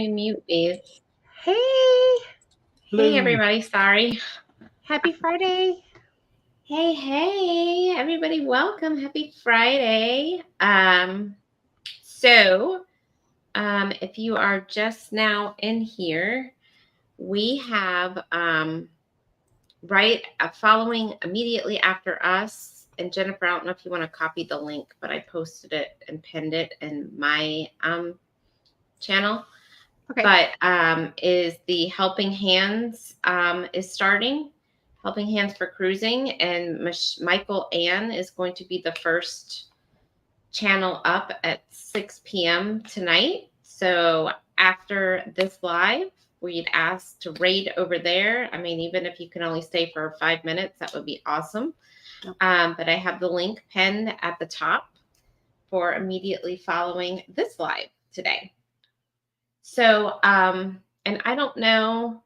me mute these. Hey, Hey, everybody. Sorry. happy Friday. Hey, everybody. Welcome. Happy Friday. If you are just now in here, we have following immediately after us. And Jennifer, I don't know if you want to copy the link, but I posted it and pinned it in my channel. Okay. But is the Helping Hands is starting. Helping Hands for Cruising, and Michael Ann is going to be the first channel up at 6 p.m. tonight. So after this live, we'd ask to raid over there. I mean, even if you can only stay for 5 minutes, that would be awesome. But I have the link pinned at the top for immediately following this live today. So, and I don't know,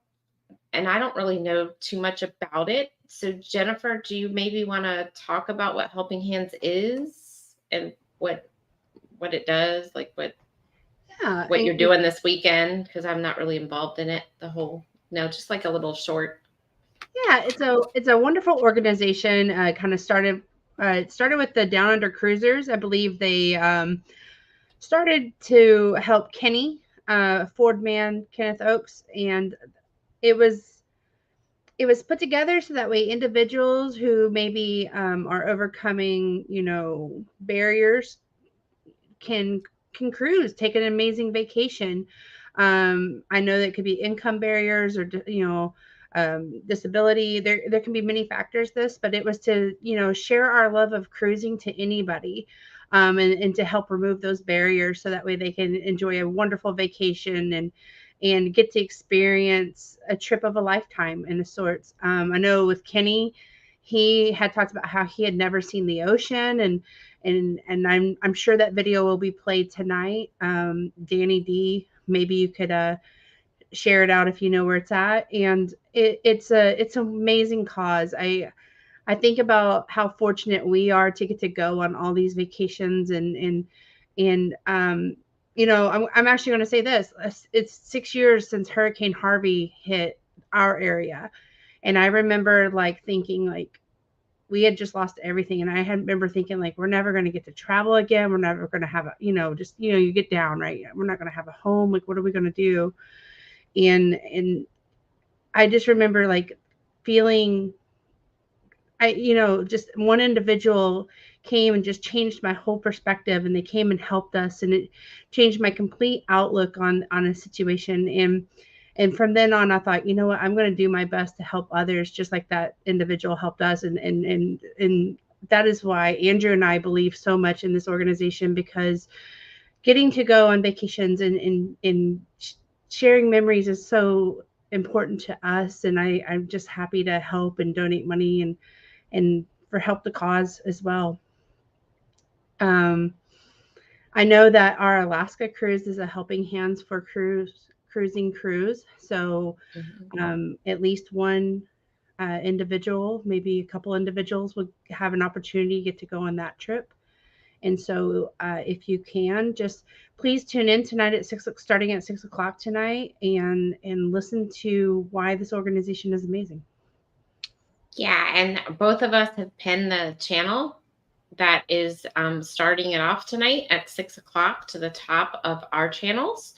and I don't really know too much about it. So, Jennifer, do you maybe want to talk about what Helping Hands is and what it does, like what you're doing this weekend? Because I'm not really involved in it. Just like a little short. Yeah, it's a wonderful organization. Kind of started. It started with the Down Under Cruisers. I believe they started to help Kenny, Ford man, Kenneth Oaks, and it was put together so that way individuals who maybe are overcoming, barriers can cruise, take an amazing vacation. I know that could be income barriers or disability. There can be many factors but it was to share our love of cruising to anybody, and to help remove those barriers so that way they can enjoy a wonderful vacation and get to experience a trip of a lifetime in a sorts. I know with Kenny, he had talked about how he had never seen the ocean, and I'm sure that video will be played tonight. Danny D, maybe you could share it out if you know where it's at. And it's an amazing cause. I think about how fortunate we are to get to go on all these vacations and I'm actually going to say this. It's 6 years since Hurricane Harvey hit our area. And I remember thinking we had just lost everything. And I remember thinking we're never going to get to travel again. We're never going to have you get down, right? We're not going to have a home. What are we going to do? And I just remember feeling, just one individual came and just changed my whole perspective, and they came and helped us, and it changed my complete outlook on a situation. And from then on, I thought, you know what, I'm going to do my best to help others just like that individual helped us. And that is why Andrew and I believe so much in this organization, because getting to go on vacations and sharing memories is so important to us. And I'm just happy to help and donate money and for help the cause as well. I know that our Alaska cruise is a Helping Hands for Cruising cruise. So at least one individual, maybe a couple individuals, would have an opportunity to get to go on that trip. And so if you can, just please tune in tonight at starting at 6 o'clock tonight, and listen to why this organization is amazing. Yeah, and both of us have pinned the channel that is starting it off tonight at 6 o'clock to the top of our channels.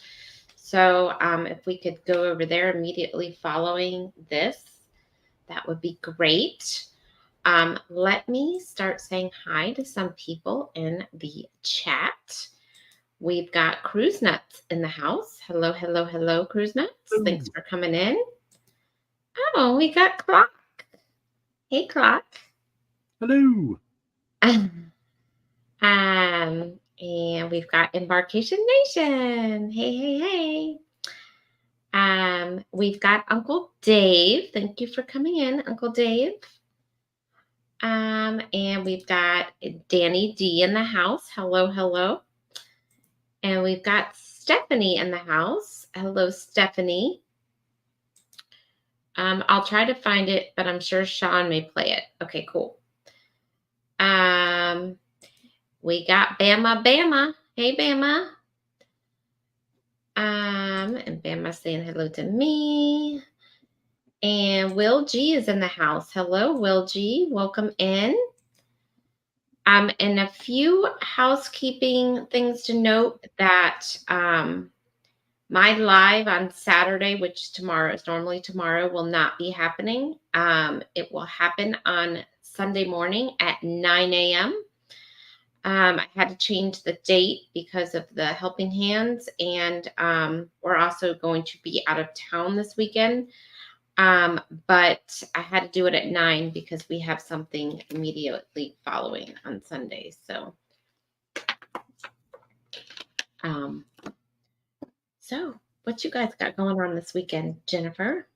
So if we could go over there immediately following this, that would be great. Let me start saying hi to some people in the chat. We've got Cruise Nuts in the house. Hello, Cruise Nuts. Ooh. Thanks for coming in. Oh, we got Clock. Hey, Clock. Hello. And we've got Embarkation Nation. Hey. We've got Uncle Dave. Thank you for coming in, Uncle Dave. And we've got Danny D in the house. Hello. And we've got Stephanie in the house. Hello, Stephanie. I'll try to find it, but I'm sure Sean may play it. Okay, cool. We got Bama. Hey, Bama. And Bama saying hello to me. And Will G is in the house. Hello, Will G. Welcome in. And a few housekeeping things to note that my live on Saturday, which tomorrow is normally tomorrow, will not be happening. It will happen on Sunday morning at 9 a.m. I had to change the date because of the Helping Hands, and we're also going to be out of town this weekend. But I had to do it at 9 because we have something immediately following on Sunday. So, what you guys got going on this weekend, Jennifer?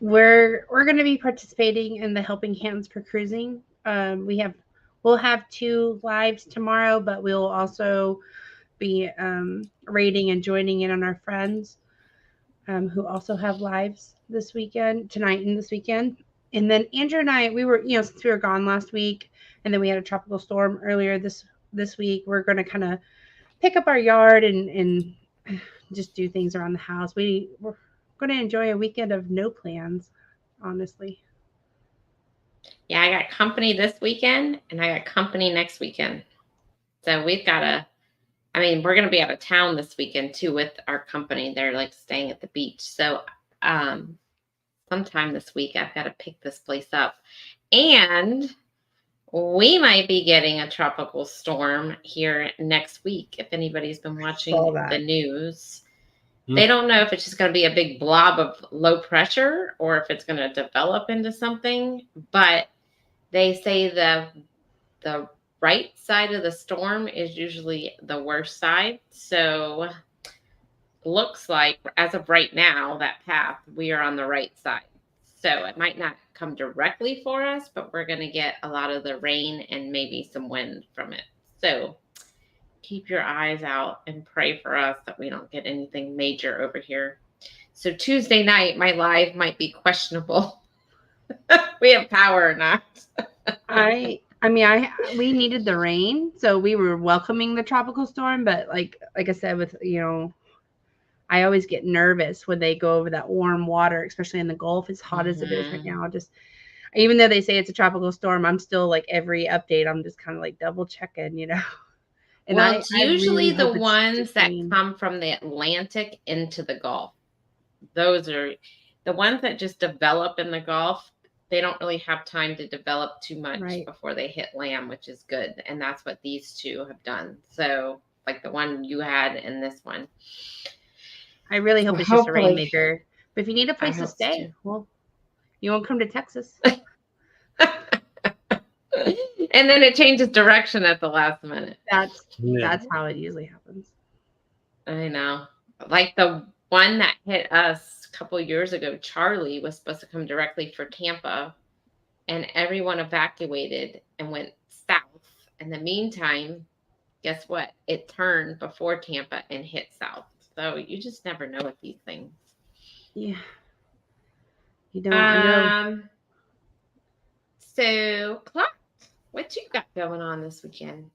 We're going to be participating in the Helping Hands for Cruising. We'll have 2 lives tomorrow, but we'll also be rating and joining in on our friends who also have lives tonight and this weekend. And then Andrew and I, we were, since we were gone last week, and then we had a tropical storm earlier this week, we're going to kind of pick up our yard and just do things around the house. We're going to enjoy a weekend of no plans, honestly. Yeah, I got company this weekend and I got company next weekend. So we're going to be out of town this weekend too with our company. They're like staying at the beach. So sometime this week, I've got to pick this place up. And we might be getting a tropical storm here next week. If anybody's been watching the news, they don't know if it's just going to be a big blob of low pressure or if it's going to develop into something. But they say the right side of the storm is usually the worst side. So looks like as of right now, that path, we are on the right side. So it might not come directly for us, but we're going to get a lot of the rain and maybe some wind from it. So keep your eyes out and pray for us that we don't get anything major over here. So Tuesday night, my live might be questionable. We have power or not. We needed the rain, so we were welcoming the tropical storm. But like I said, with I always get nervous when they go over that warm water, especially in the Gulf, as hot as it is right now. Even though they say it's a tropical storm, I'm still like every update, I'm just kind of like double checking, And well, it's usually the ones that come from the Atlantic into the Gulf. Those are the ones that just develop in the Gulf. They don't really have time to develop too much before they hit land, which is good. And that's what these two have done. So like the one you had and this one. I really hope it's just a rainmaker. But if you need a place to stay, well, you won't come to Texas. And then it changes direction at the last minute. That's how it usually happens. I know. Like the one that hit us a couple of years ago, Charlie, was supposed to come directly for Tampa, and everyone evacuated and went south. In the meantime, guess what? It turned before Tampa and hit south. So you just never know with these things. Yeah. You don't know. So, Clark, what you got going on this weekend?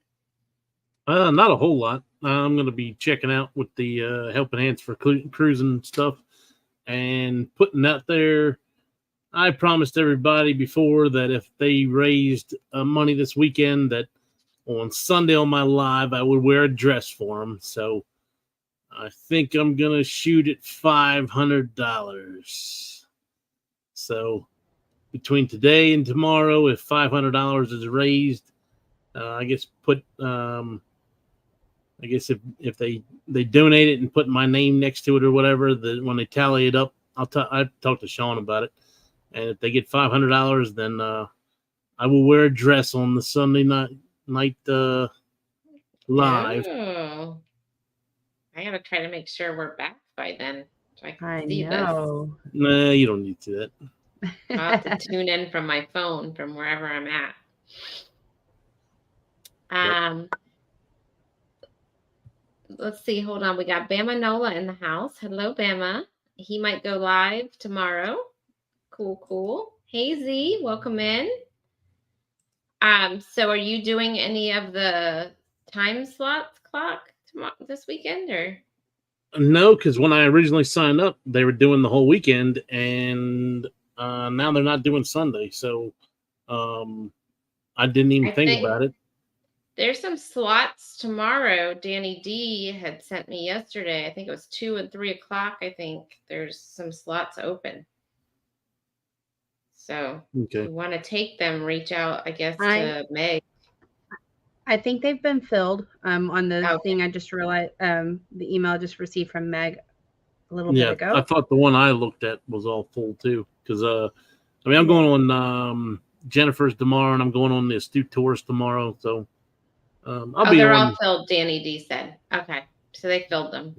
Not a whole lot. I'm going to be checking out with the Helping Hands for Cruising stuff and putting out there. I promised everybody before that if they raised money this weekend, that on Sunday on my live, I would wear a dress for them. So I think I'm going to shoot at $500. So between today and tomorrow, if $500 is raised, I guess if they donate it and put my name next to it or whatever, when they tally it up, I'll talk to Sean about it. And if they get $500, then I will wear a dress on the Sunday night live. Oh. I gotta try to make sure we're back by then so I can see know. This. Nah, you don't need to do that. I'll have to tune in from my phone from wherever I'm at. Let's see. Hold on. We got Bama Nola in the house. Hello, Bama. He might go live tomorrow. Cool. Hey, Z. Welcome in. So are you doing any of the time slots, Clock, this weekend, or? No, because when I originally signed up, they were doing the whole weekend, and now they're not doing Sunday. So I didn't even I think think about it. there's some slots tomorrow. Danny D had sent me yesterday. I think it was 2 and 3 o'clock. I think there's some slots open. So if Okay. you want to take them, reach out, I guess, I to Meg. I think they've been filled. On the Okay. thing I just realized, the email I just received from Meg a little bit Yeah, ago. I thought the one I looked at was all full too. Because I mean, I'm going on Jennifer's tomorrow, and I'm going on the Astute Tourist tomorrow. So I'll be they're on. all filled, Danny D said. Okay. So they filled them.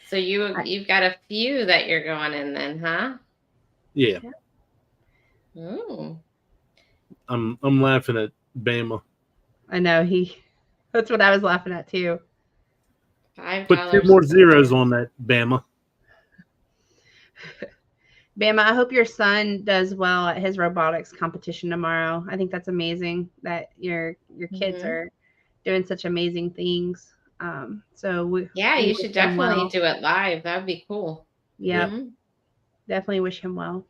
So you've got a few that you're going in then, huh? Yeah, Ooh. I'm laughing at Bama. I know that's what I was laughing at too. $5. Put 2 more zeros on that, Bama. Bama, I hope your son does well at his robotics competition tomorrow. I think that's amazing that your kids are doing such amazing things. So we you should wish him definitely well. do it live. That would be cool. Yeah, Mhm. definitely wish him well.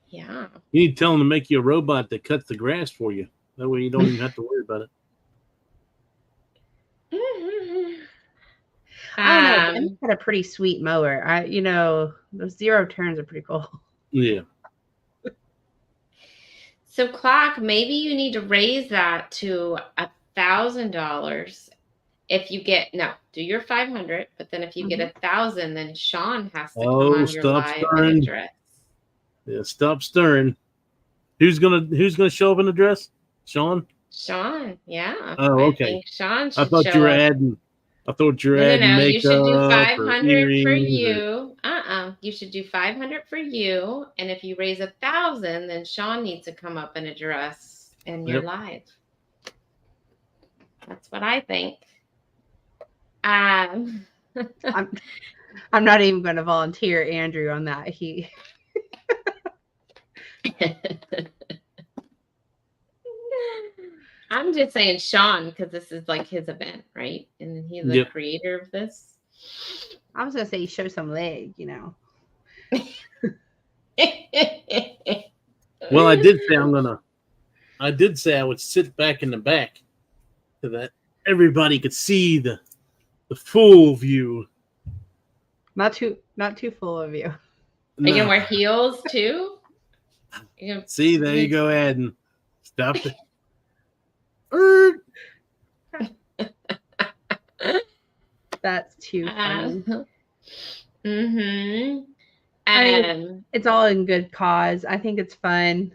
Yeah. You need to tell him to make you a robot that cuts the grass for you. That way you don't even have to worry about it. I don't know. Ben's got a pretty sweet mower. Those 0 turns are pretty cool. Yeah. So Clock, maybe you need to raise that to $1,000. If you get do your 500, but then if you get 1,000, then Sean has to come on your stop live stirring. in a dress. Yeah, stop stirring. Who's gonna show up in the dress? Sean? Sean, yeah. Oh, I okay. think Sean should I thought show you were up. adding. I thought you were adding No. makeup You should do or 500 for earrings. you. You should do 500 for you, and if you raise 1,000, then Sean needs to come up in a dress and you're live. That's what I think. I'm not even going to volunteer Andrew on that. I'm just saying Sean because this is like his event, right? And he's the creator of this. I was going to say show some leg, Well, I did say I would sit back in the back so that everybody could see the full view. Not too full of you. No. You can wear heels too. See, there you go, Adam. Stop it. That's too funny. It's all in good cause. I think it's fun.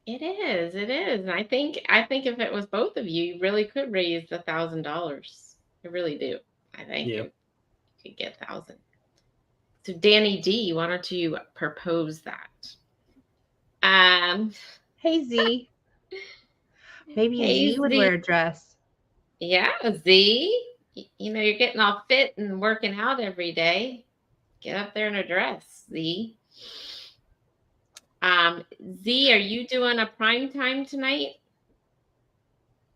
It is. And I think if it was both of you, you really could raise $1,000. I really do. I think you could get 1,000. So Danny D, why don't you propose that? Hey Z. Maybe Z would wear a dress. Yeah, Z. You're getting all fit and working out every day. Get up there in a dress, Z. Z, are you doing a prime time tonight?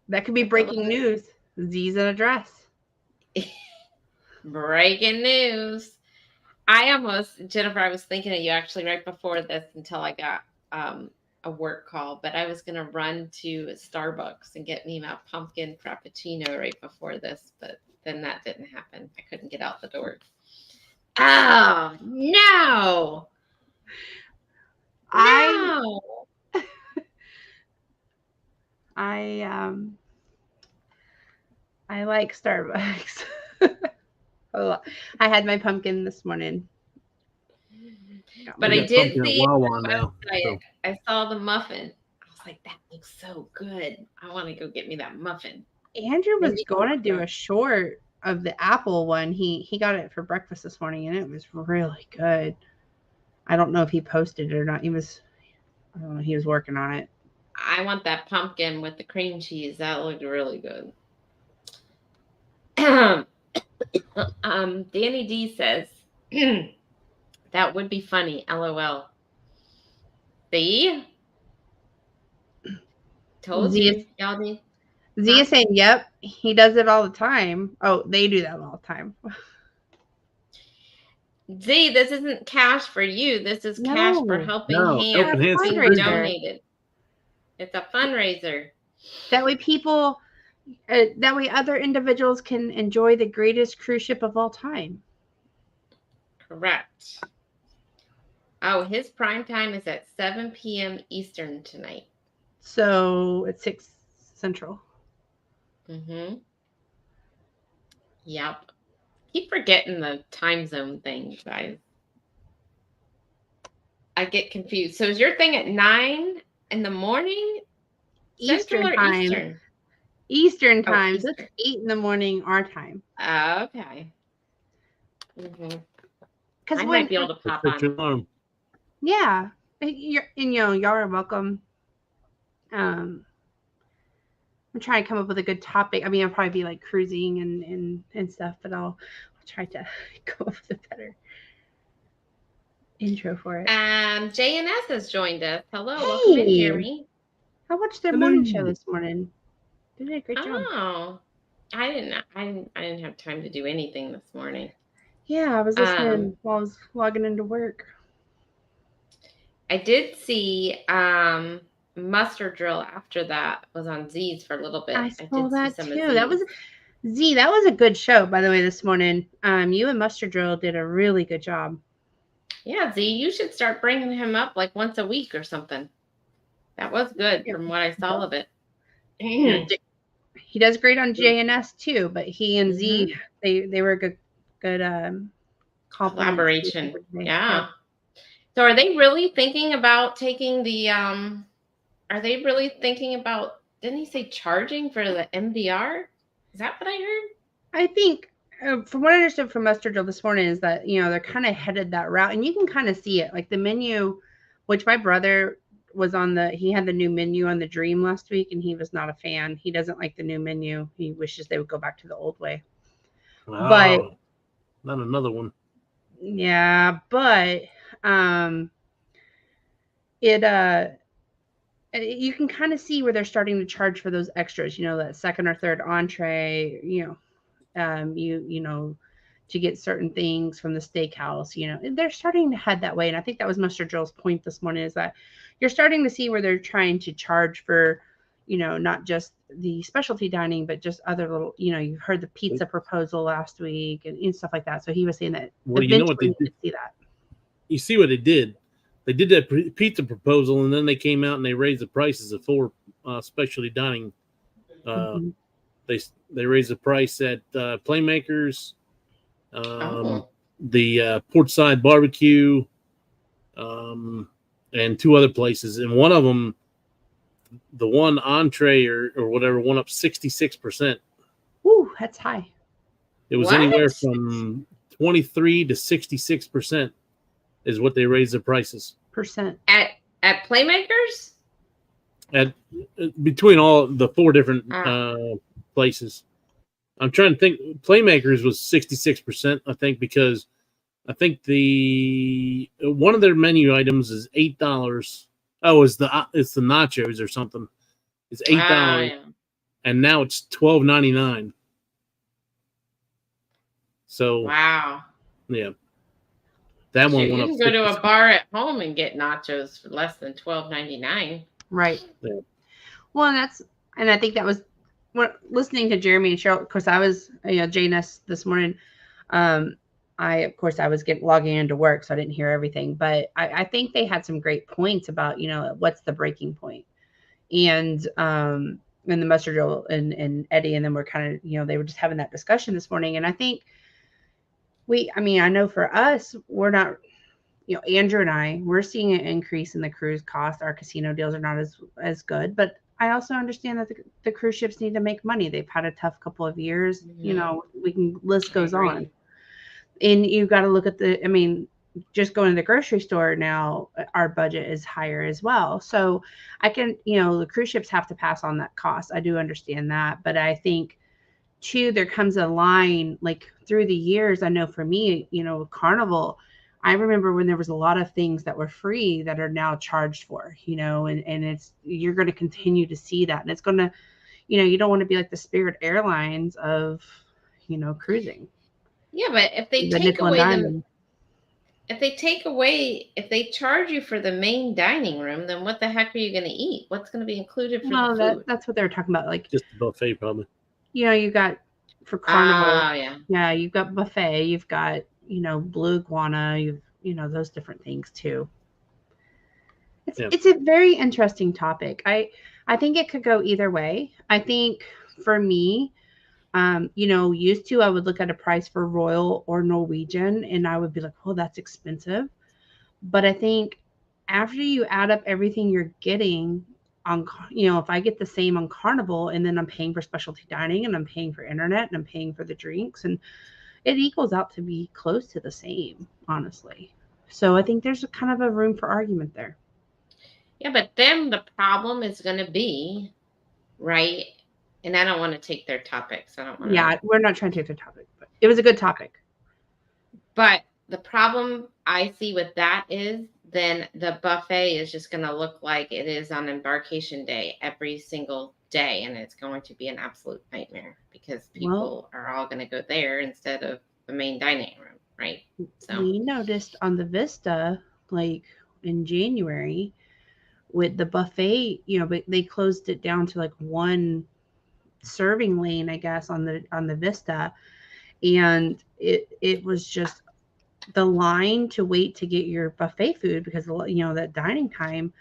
That could be breaking news. Z's in a dress. Breaking news. Jennifer, I was thinking of you actually right before this until I got a work call, but I was going to run to Starbucks and get me my pumpkin frappuccino right before this, but then that didn't happen. I couldn't get out the door. Oh, no. I like Starbucks. I had my pumpkin this morning. But I did see I saw the muffin. I was like, that looks so good. I want to go get me that muffin. Andrew was going to do a short of the apple one. He got it for breakfast this morning, and it was really good. I don't know if he posted it or not. He was working on it. I want that pumpkin with the cream cheese. That looked really good. Danny D says, that would be funny. LOL. See? Told you, Galdi. Z is saying, yep, he does it all the time. Oh, they do that all the time. Z, this isn't cash for you. This is cash for No. Helping No, Hands. Helping Hands Being for Cruising. donated. It's a fundraiser. That way people, that way other individuals can enjoy the greatest cruise ship of all time. Correct. Oh, his prime time is at 7 p.m. Eastern tonight. So it's 6 Central. Mm-hmm. Yep. Keep forgetting the time zone thing, guys. I get confused. So is your thing at 9 in the morning? Eastern Central or time. Eastern? Eastern time. Eastern. So it's 8 in the morning our time. Okay. Mm-hmm. I might be able to pop Set your on. alarm. Yeah. Y'all are welcome. I'm trying to come up with a good topic. I mean, I'll probably be like cruising and stuff, but I'll try to come up with a better intro for it. JNS has joined us. Hello, Hey. welcome in, Jeremy. I watched their Hello. morning show this morning. They did a great job. Oh, I didn't have time to do anything this morning. Yeah, I was listening while I was logging into work. I did see Muster Drill after that was on Z's for a little bit. I saw that see some too. of That was Z. That was a good show, by the way, this morning. You and Muster Drill did a really good job. Yeah, Z, you should start bringing him up like once a week or something. That was good from what I saw of it. He does great on JNS too, but he and Z, they were a good collaboration. Yeah. So are they really thinking about taking the are they really thinking about, didn't he say charging for the MDR? Is that what I heard? I think from what I understood from Muster Drill this morning is that, they're kind of headed that route, and you can kind of see it, like the menu, which my brother was on he had the new menu on the Dream last week, and he was not a fan. He doesn't like the new menu. He wishes they would go back to the old way. Oh, but not another one. Yeah, but you can kind of see where they're starting to charge for those extras, that second or third entree, to get certain things from the steakhouse, they're starting to head that way. And I think that was Muster Drill's point this morning, is that you're starting to see where they're trying to charge for, not just the specialty dining, but just other little, you heard the pizza proposal last week and stuff like that. So he was saying that. Well, you know what they did? See that. You see what they did? They did that pizza proposal, and then they came out and they raised the prices of 4 specialty dining. They raised the price at Playmakers, the Portside Barbecue, and 2 other places. And one of them, the one entree or whatever, went up 66%. Ooh, that's high. It was anywhere from 23 to 66% is what they raised the prices. Percent. At Playmakers? At between all the 4 different places. I'm trying to think. Playmakers was 66%, I think, because I think the one of their menu items is $8. Oh, it's the nachos or something. It's $8, and now it's $12.99. So wow, yeah, that one went up. You can go to a bar at home and get nachos for less than $12.99. Right. Yeah. Well, and I think that was listening to Jeremy and Cheryl. Of course, I was JNS this morning. I was logging into work, so I didn't hear everything. But I think they had some great points about what's the breaking point, and the Muster Drill and Eddie and them were kind of they were just having that discussion this morning. And I think I know for us, we're not, Andrew and we're seeing an increase in the cruise cost. Our casino deals are not as good, but I also understand that the cruise ships need to make money. They've had a tough couple of years. List goes on. And you got to look at just going to the grocery store now, our budget is higher as well. So I can, the cruise ships have to pass on that cost. I do understand that. But I think too, there comes a line, like through the years, I know for me, Carnival, I remember when there was a lot of things that were free that are now charged for, and you're going to continue to see that. And it's going to, you don't want to be like the Spirit Airlines of, cruising. Yeah, but if they The take nickel and away dime. if they charge you for the main dining room, then what the heck are you going to eat? What's going to be included for Well, the food? that's what they were talking about. Like, Just the buffet, probably. you got for Carnival. Yeah. Yeah, you've got buffet. You've got, blue iguana. Those different things too. It's a very interesting topic. I think it could go either way. I think for me, used to I would look at a price for Royal or Norwegian and I would be like, oh, that's expensive. But I think after you add up everything you're getting on, if I get the same on Carnival and then I'm paying for specialty dining and I'm paying for internet and I'm paying for the drinks, and it equals out to be close to the same, honestly. So I think there's a kind of a room for argument there. Yeah, but then the problem is going to be, right? And I don't want to take their topics. I don't want to. Yeah, we're not trying to take their topic, but it was a good topic. But the problem I see with that is then the buffet is just going to look like it is on embarkation day every single day. And it's going to be an absolute nightmare because people are all going to go there instead of the main dining room, right? So we noticed on the Vista, like in January, with the buffet, but they closed it down to like one serving lane, I guess, on the Vista, and it was just the line to wait to get your buffet food because that dining time,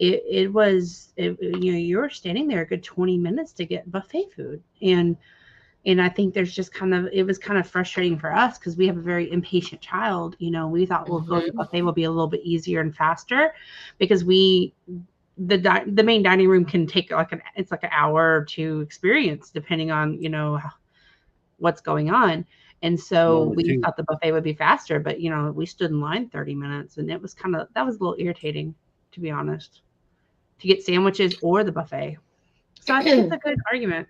you were standing there a good 20 minutes to get buffet food, and I think there's just it was kind of frustrating for us because we have a very impatient child. We thought, well, going to the buffet will be a little bit easier and faster because the main dining room can take it's like an hour or two experience depending on, what's going on. And so we thought the buffet would be faster, but we stood in line 30 minutes and it was that was a little irritating, to be honest, to get sandwiches or the buffet. So I think it's a good argument.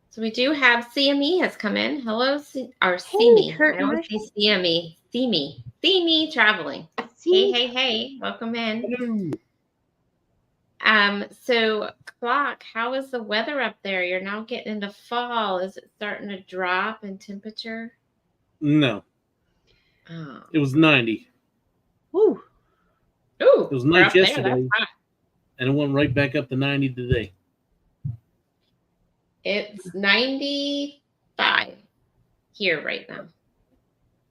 So we do have CME has come in. Hello, CME. I always say CME. CME traveling. Hey, welcome in. Hello. So Clock, how is the weather up there? You're now getting into fall. Is it starting to drop in temperature? No. Oh. It was 90. Ooh. It was nice yesterday. And it went right back up to 90 today. It's 95 here right now.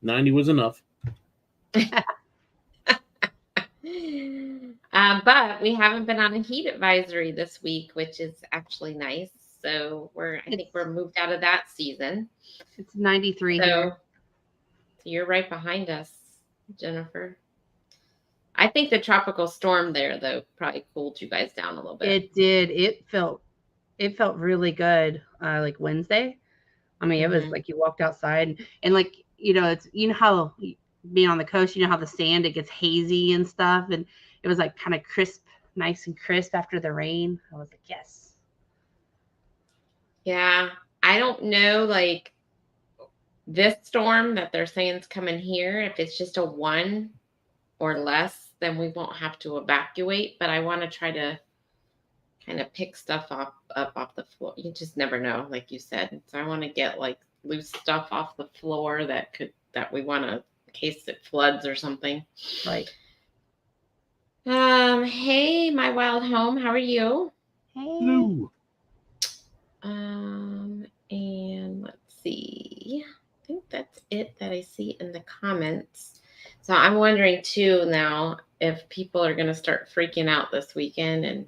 90 was enough. But we haven't been on a heat advisory this week, which is actually nice. So I think we're moved out of that season. It's 93 here. So you're right behind us, Jennifer. I think the tropical storm there, though, probably cooled you guys down a little bit. It did. It felt really good. Like Wednesday. I mean, it was like you walked outside and like, it's, how being on the coast, how the sand, it gets hazy and stuff. And it was like kind of crisp, nice and crisp after the rain. I was like, yes. Yeah. I don't know, like this storm that they're saying is coming here. If it's just a 1 or less, then we won't have to evacuate. But I want to try to kind of pick stuff up off the floor. You just never know, like you said. So I want to get like loose stuff off the floor that we want to, in case it floods or something. Right. Hey, my wild home. How are you? Hey. Hello. And let's see. I think that's it that I see in the comments. So I'm wondering too now if people are going to start freaking out this weekend and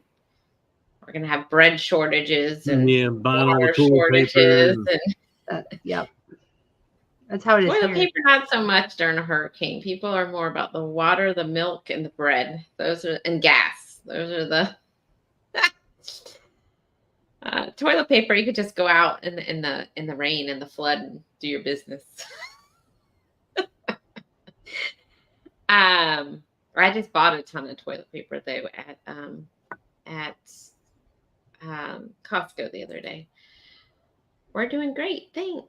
we're going to have bread shortages and buying all the water toilet shortages. Yep. That's how it is. Toilet paper, not so much during a hurricane. People are more about the water, the milk, and the bread. And gas. Those are the toilet paper. You could just go out in the rain and the flood and do your business. Or I just bought a ton of toilet paper though at Costco the other day. We're doing great. Thanks.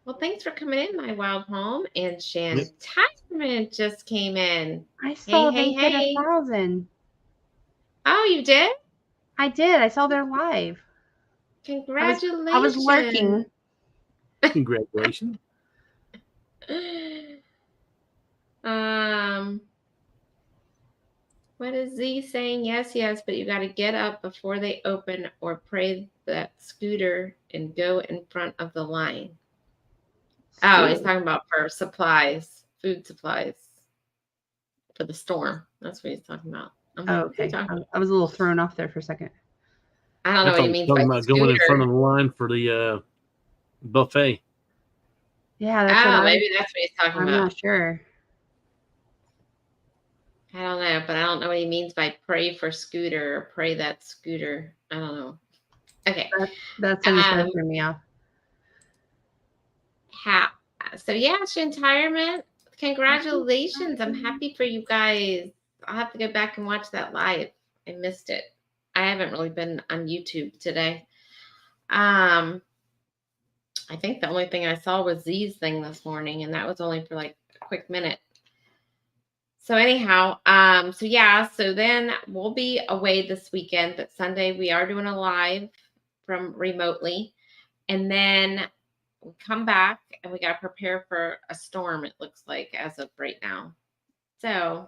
Well, thanks for coming in, my wild home. And Shantiman just came in. I saw hey. 1,000. Oh, you did? I did. I saw their live. Congratulations. I was lurking. Congratulations. What is Z saying? Yes, but you got to get up before they open or pray that scooter and go in front of the line. Oh, he's talking about for supplies, food supplies for the storm. That's what he's talking about. Okay. I was a little thrown off there for a second. I don't know what he means by talking about going in front of the line for the buffet. Yeah, that's maybe that's what he's talking about. I'm not sure. I don't know, but I don't know what he means by pray for scooter or pray that scooter. I don't know. Okay. That's going to throw me off. So yeah, Shantirement, congratulations. I'm happy for you guys. I'll have to go back and watch that live. I missed it. I haven't really been on YouTube today. I think the only thing I saw was Z's thing this morning, and that was only for like a quick minute. So anyhow, so then we'll be away this weekend, but Sunday we are doing a live from remotely. And then we come back and we got to prepare for a storm, it looks like, as of right now. So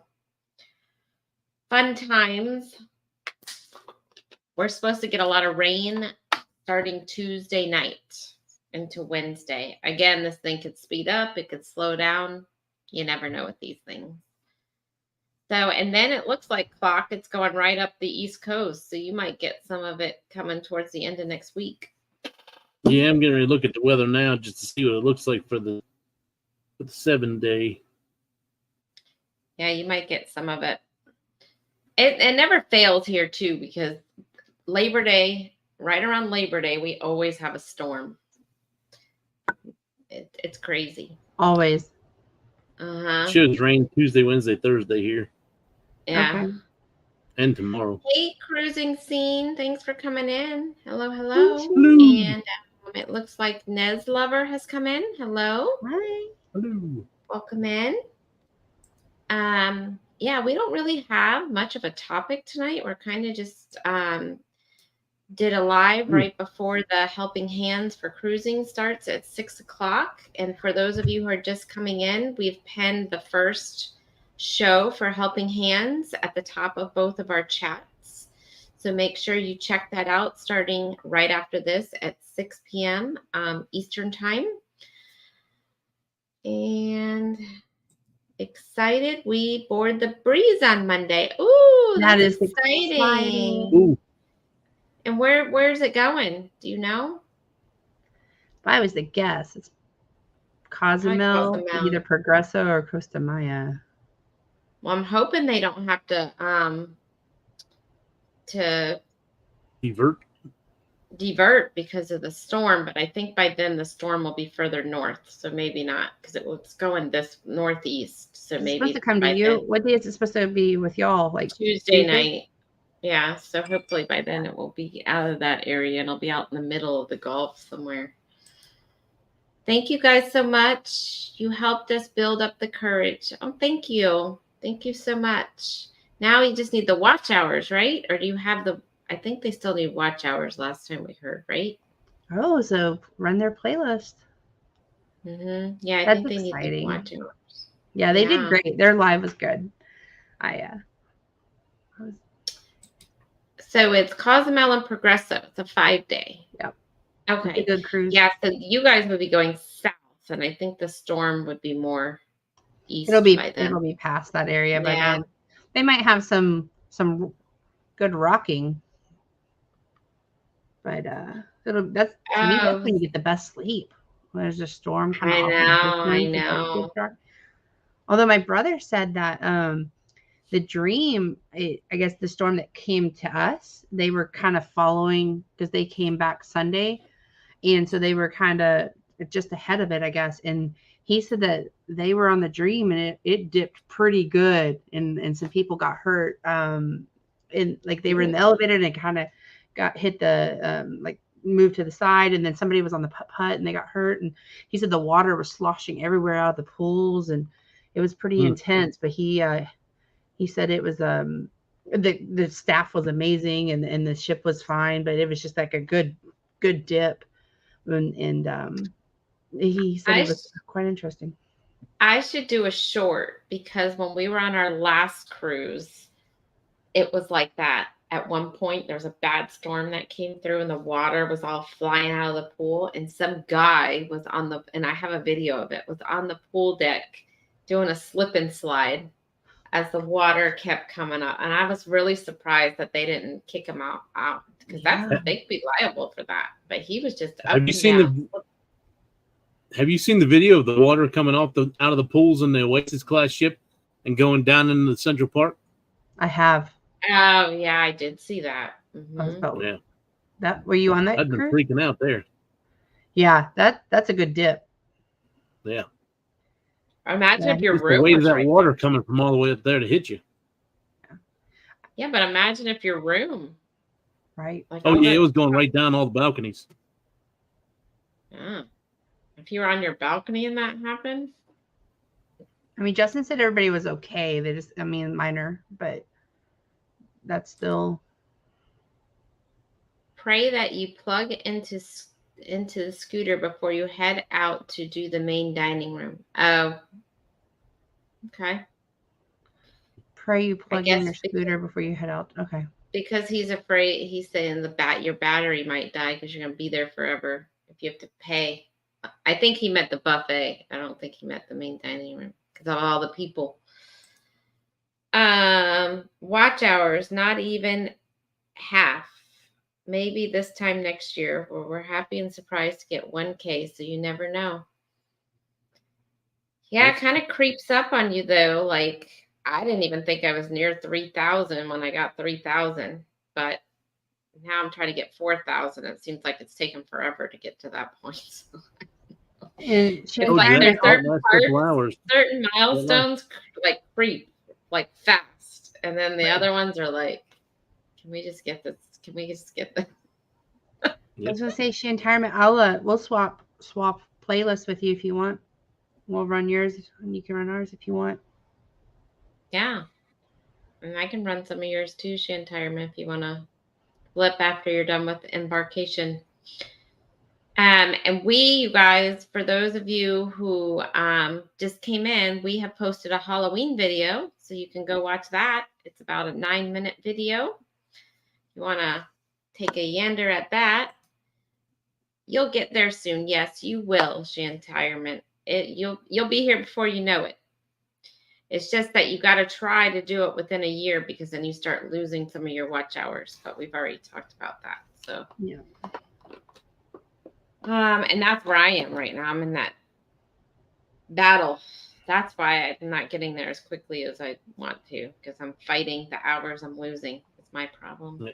fun times. We're supposed to get a lot of rain starting Tuesday night into Wednesday. Again, this thing could speed up. It could slow down. You never know with these things. So, and then it looks like clock, it's going right up the East Coast. So you might get some of it coming towards the end of next week. Yeah, I'm going to look at the weather now just to see what it looks like for the 7 day. Yeah, you might get some of it. It never fails here too, because Labor Day, right around Labor Day, we always have a storm. It's crazy. Always. Shows rain Tuesday, Wednesday, Thursday here. Yeah. Okay. And tomorrow. Hey, cruising scene. Thanks for coming in. Hello. Hello. And it looks like Nez Lover has come in. Hello. Hi. Hello. Welcome in. Yeah, we don't really have much of a topic tonight. We're kind of just did a live right before the Helping Hands for Cruising starts at 6 o'clock. And for those of you who are just coming in, we've pinned the first show for Helping Hands at the top of both of our chats. So make sure you check that out starting right after this at 6 p.m. Eastern time. And excited. We board the Breeze on Monday. Ooh, That that's is exciting. Ooh. And where's it going? Do you know? If I was to guess, it's Cozumel, either Progresso or Costa Maya. Well, I'm hoping they don't have to divert because of the storm, but I think by then the storm will be further north, so maybe not, because it's going this northeast. So maybe it's supposed to come to you. What day is it supposed to be with y'all? Like Tuesday night. Yeah, so hopefully by then it will be out of that area and it'll be out in the middle of the Gulf somewhere. Thank you guys so much. You helped us build up the courage. Oh, thank you. Thank you so much. Now we just need the watch hours, right? Or do you have I think they still need watch hours last time we heard, right? Oh, so run their playlist. Mm-hmm. Yeah, That's think they exciting. need the watch hours. Yeah, they did great. Their live was good. So it's Cozumel and Progresso. It's a 5-day. Yep. Okay. It's a good cruise. Yeah, so you guys would be going south, and I think the storm would be more east. It'll be past that area by then. They might have some good rocking, but that's when you get the best sleep. When there's a storm kind of. I know. Although my brother said that the Dream, I guess the storm that came to us, they were kind of following because they came back Sunday, and so they were kind of just ahead of it, I guess. And he said that they were on the Dream and it dipped pretty good, and some people got hurt. And like they were in the elevator and it kind of got hit the moved to the side, and then somebody was on the putt and they got hurt. And he said the water was sloshing everywhere out of the pools and it was pretty intense. But he said it was the staff was amazing, and the ship was fine, but it was just like a good dip, and he said I it was quite interesting. I should do a short, because when we were on our last cruise, it was like that. At one point, there was a bad storm that came through, and the water was all flying out of the pool. And some guy was on the, and I have a video of it, was on the pool deck doing a slip and slide as the water kept coming up. And I was really surprised that they didn't kick him out, because they could be liable for that. But he was just up and down. Have you seen the video of the water coming out of the pools in the Oasis class ship and going down into the Central Park? I have. Oh yeah, I did see that. Yeah. That, were you on that? I've been cruise? freaking out there. Yeah, that's a good dip. Yeah. Imagine if your Just the room weight of was that right water coming from all the way up there to hit you. Yeah, but imagine if your room. Right. Like Oh all yeah, that- it was going right down all the balconies. Yeah. If you were on your balcony and that happened. I mean, Justin said everybody was okay. They just, I mean, minor, but that's still. Pray that you plug into the scooter before you head out to do the main dining room. Oh. Okay. Pray you plug in your guess scooter before you head out. Okay. Because he's afraid, he's saying your battery might die because you're going to be there forever if you have to pay. I think he meant the buffet. I don't think he meant the main dining room because of all the people. Watch hours, not even half. Maybe this time next year, where we're happy and surprised to get 1K, so you never know. Yeah, it kind of creeps up on you though. Like, I didn't even think I was near 3,000 when I got 3,000, but now I'm trying to get 4,000. It seems like it's taken forever to get to that point. And It's like yeah, there's certain last parts, couple hours. certain milestones like creep like fast, and then the other ones are like, can we just get this? Can we just get this? I was gonna say, Shantirement, we'll swap playlists with you if you want. We'll run yours and you can run ours if you want. Yeah. And I can run some of yours too, Shantirement, if you want to flip after you're done with embarkation. And you guys, for those of you who just came in, we have posted a Halloween video, so you can go watch that. It's about a 9-minute video. You want to take a yander at that. You'll get there soon. Yes, you will, Shantirement. You'll be here before you know it. It's just that you got to try to do it within a year, because then you start losing some of your watch hours. But we've already talked about that. So yeah. And that's where I am right now. I'm in that battle. That's why I'm not getting there as quickly as I want to, because I'm fighting the hours I'm losing. It's my problem. Yeah.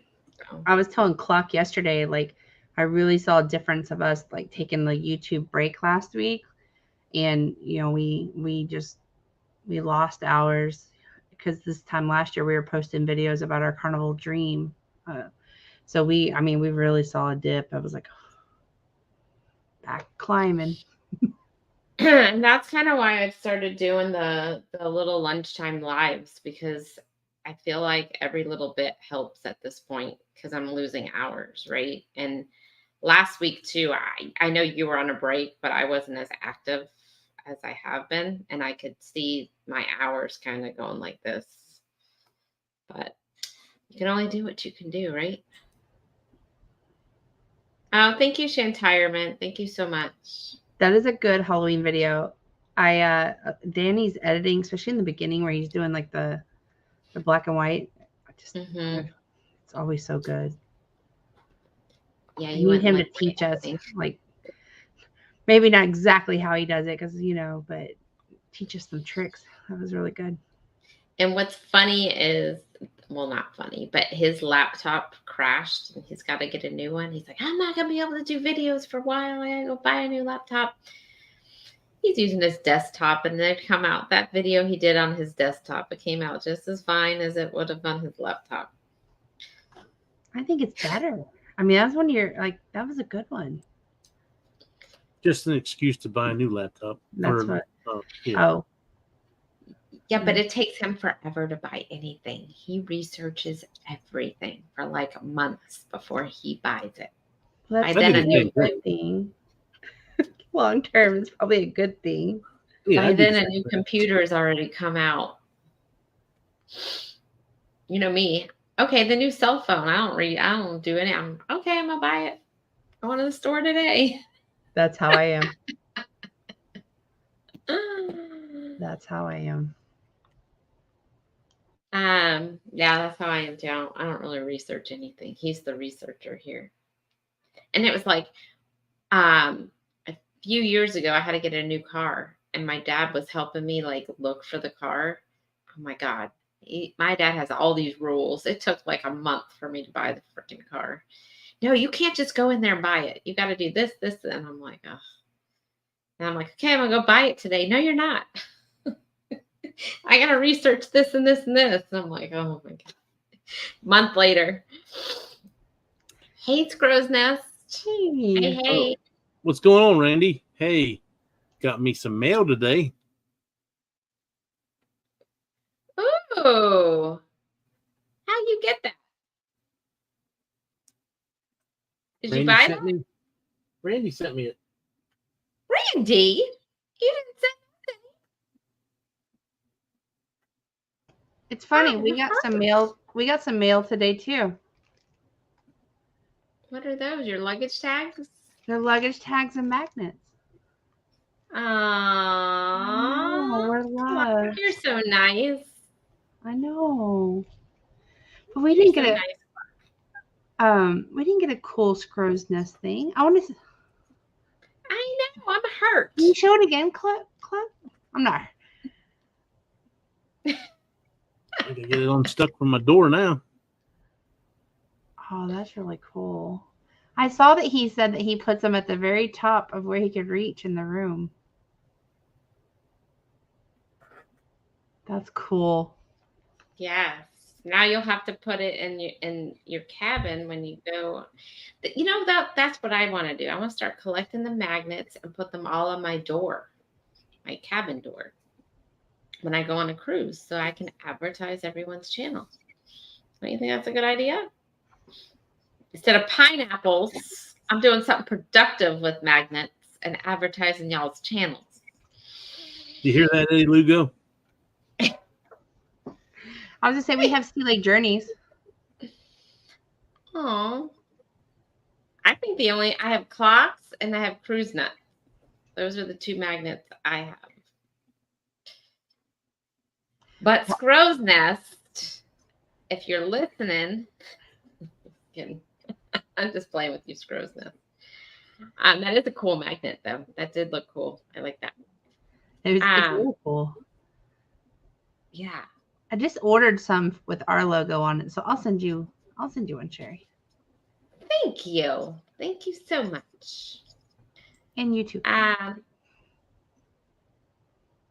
So. I was telling Clock yesterday, like, I really saw a difference of us like taking the YouTube break last week, and we lost hours because this time last year we were posting videos about our Carnival Dream. So we really saw a dip. I was like, back climbing. And that's kind of why I've started doing the little lunchtime lives, because I feel like every little bit helps at this point, because I'm losing hours, right? And last week too, I know you were on a break, but I wasn't as active as I have been, and I could see my hours kind of going like this. But you can only do what you can do, right? Oh, thank you, Shantirement. Thank you so much. That is a good Halloween video. Danny's editing, especially in the beginning where he's doing like the black and white. It's always so good. Yeah, you need him to teach us, like, maybe not exactly how he does it, because but teach us some tricks. That was really good. And what's funny is, well, not funny, but his laptop crashed and he's got to get a new one. He's like, I'm not going to be able to do videos for a while. I got to go buy a new laptop. He's using his desktop, and they come out. That video he did on his desktop, it came out just as fine as it would have on his laptop. I think it's better. I mean, that's when you're like, that was a good one. Just an excuse to buy a new laptop. That's what. Yeah. Oh. Yeah, but it takes him forever to buy anything. He researches everything for like months before he buys it. Well, By that's then, I a do new the good thing. Long term, it's probably a good thing. Yeah, I by do then the a same new thing. computer has already come out. You know me. Okay, the new cell phone. I don't do any. I'm okay. I'm gonna buy it. Going to the store today. That's how I am. That's how I am. Yeah, that's how I am too. I don't really research anything. He's the researcher here. And it was like, a few years ago, I had to get a new car, and my dad was helping me like look for the car. Oh my God. My dad has all these rules. It took like a month for me to buy the freaking car. No, you can't just go in there and buy it. You got to do this, this, and I'm like, oh. And I'm like, okay, I'm gonna go buy it today. No, you're not. I gotta research this and this and this. And I'm like, oh my God. Month later. Hey, Scrow's Nest. Hey, Hey. hey. What's going on, Randy? Hey, got me some mail today. Ooh. How you get that? Did you Randy buy sent that? me. Randy sent me it. Randy? You didn't say nothing. It's funny. Oh, We got some mail. We got some mail today too. what are those? Your luggage tags? They're luggage tags and magnets. Aww. Oh, we're loved. You're so nice. I know. But we You're didn't so get nice. we didn't get a cool Scrow's Nest thing. I want to. I know. I'm hurt. Can you show it again, Clip? I'm not. I can get it unstuck from my door now. Oh, that's really cool. I saw that he said that he puts them at the very top of where he could reach in the room. That's cool. Yes. Now you'll have to put it in your cabin when you go. You know that's what I want to do. I want to start collecting the magnets and put them all on my door, my cabin door, when I go on a cruise, so I can advertise everyone's channel. Don't you think that's a good idea? Instead of pineapples, I'm doing something productive with magnets and advertising y'all's channels. You hear that, Eddie Lugo? I was gonna say we have Sea Lake Journeys. Oh, I think I have clocks and I have cruise nuts. Those are the two magnets I have. But Scrow's Nest, if you're listening, I'm just playing with you, Scrow's Nest. That is a cool magnet, though. That did look cool. I like that. It's really cool. Yeah. I just ordered some with our logo on it, so I'll send you one, Sherry. Thank you. Thank you so much. And you too. I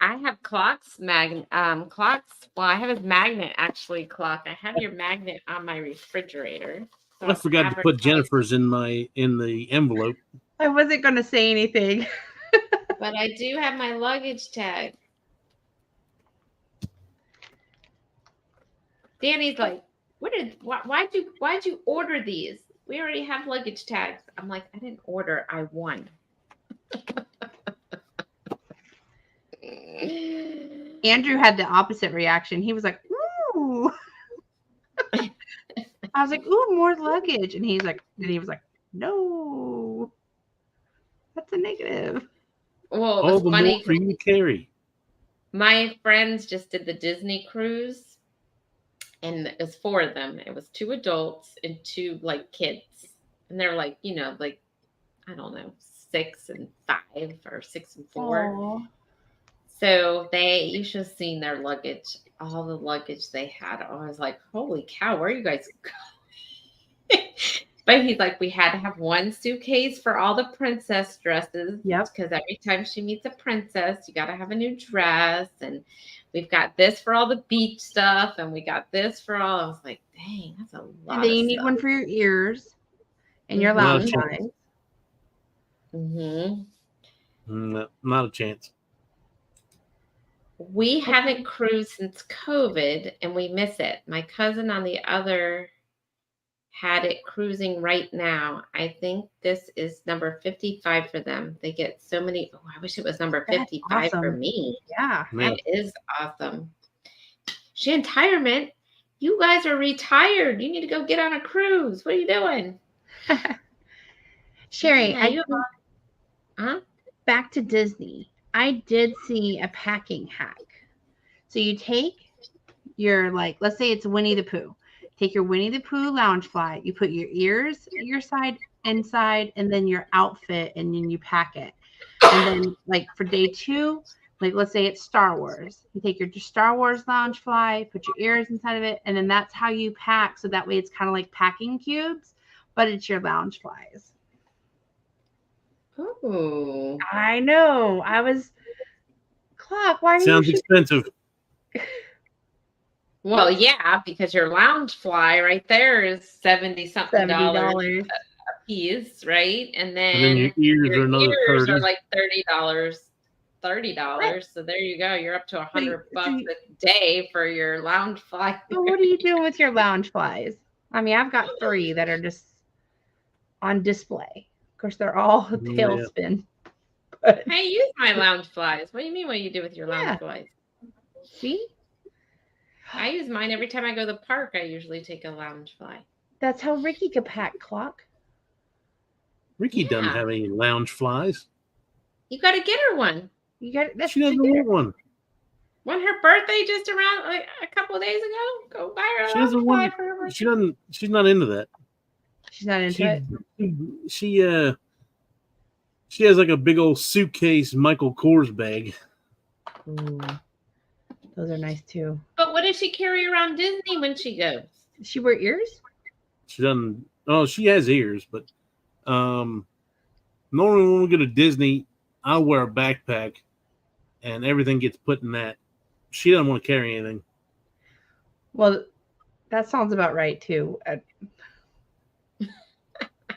have clocks. Clocks. Well, I have a magnet actually clock. I have your magnet on my refrigerator. So I forgot to put Jennifer's in the envelope. I wasn't going to say anything. But I do have my luggage tag. Danny's like, why'd you order these? We already have luggage tags. I'm like, I didn't order, I won. Andrew had the opposite reaction. He was like, ooh. I was like, ooh, more luggage. And he was like, no. That's a negative. Well, it all was the funny. more for you to carry. My friends just did the Disney cruise, and it was 4 of them. It was 2 adults and 2 like kids, and they're like, like I don't know, 6 and 5 or 6 and 4. Aww. So you should have seen their luggage, all the luggage they had. I was like, holy cow, where are you guys going? But he's like, we had to have 1 suitcase for all the princess dresses. Yep. Because every time she meets a princess, you got to have a new dress. And we've got this for all the beach stuff. And we got this for all. I was like, dang, that's a lot. And then you need one for your ears and your lounge lines. Not a chance. We haven't cruised since COVID, and we miss it. My cousin on the other had it cruising right now. I think this is number 55 for them. They get so many. Oh, I wish it was number That's 55 for awesome. me. Yeah. Yeah. That is awesome. Shantirement, you guys are retired. You need to go get on a cruise. What are you doing? Sherry, Yeah, you huh? back to Disney. I did see a packing hack. So you take your, like, let's say it's Winnie the Pooh. Take your Winnie the Pooh Loungefly. You put your ears your side inside, and then your outfit, and then you pack it. And then, like, for day 2, like, let's say it's Star Wars. You take your Star Wars Loungefly, put your ears inside of it, and then that's how you pack. So that way it's kind of like packing cubes, but it's your Loungeflies. Oh, I know. I was Clock. Why are Sounds you? expensive. well, yeah, because your Loungefly right there is $70-something $70. a piece, right? And And then then your ears are another ears 30. are like $30. So there you go. You're up to $100 a day for your Loungefly. But what are you doing with your Loungeflies? I mean, I've got 3 that are just on display. Of course, they're all tailspin. But I use my Loungeflies. What do you mean? What do you do with your Yeah. Loungeflies? see, I use mine every time I go to the park. I usually take a Loungefly. that's how Ricky could pack, Clock. Ricky doesn't Yeah. have any lounge flies. You got to get her one. You got that's She doesn't want one. When her birthday just around like a couple of days ago, go buy her a She doesn't Loungefly want. for her birthday. She doesn't. She's not into that. She's not into it. She has like a big old suitcase Michael Kors bag. Ooh, those are nice too. But what does she carry around Disney when she goes? Does she wear ears? She doesn't. Oh, she has ears, but normally when we go to Disney, I'll wear a backpack, and everything gets put in that. She doesn't want to carry anything. Well, that sounds about right too.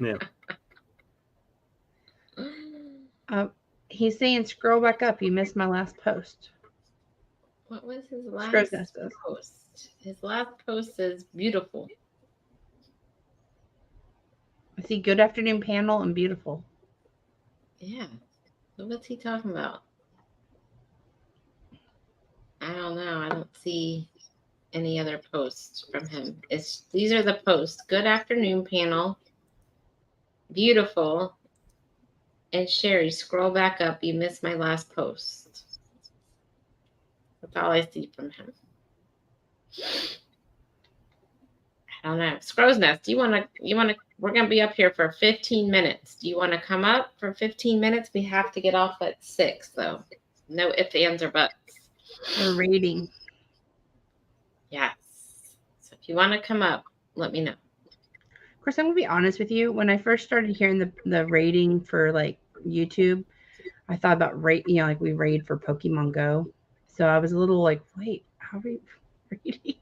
Yeah. He's saying scroll back up. You missed my last post. What was his last Screw's Nesses. post? His last post is beautiful. I see good afternoon panel and beautiful. Yeah. So what's he talking about? I don't know. I don't see any other posts from him. These are the posts. Good afternoon panel. Beautiful. And Sherry, scroll back up. You missed my last post. That's all I see from him. I don't know. Scrow's Nest, we're gonna be up here for 15 minutes. Do you want to come up for 15 minutes? We have to get off at 6 though. No ifs, ands, or buts. We're rating. Yes. So if you want to come up, let me know. Of course, I'm gonna be honest with you. When I first started hearing the rating for like YouTube, I thought about like we raid for Pokemon Go. So I was a little like, wait, how are we raiding?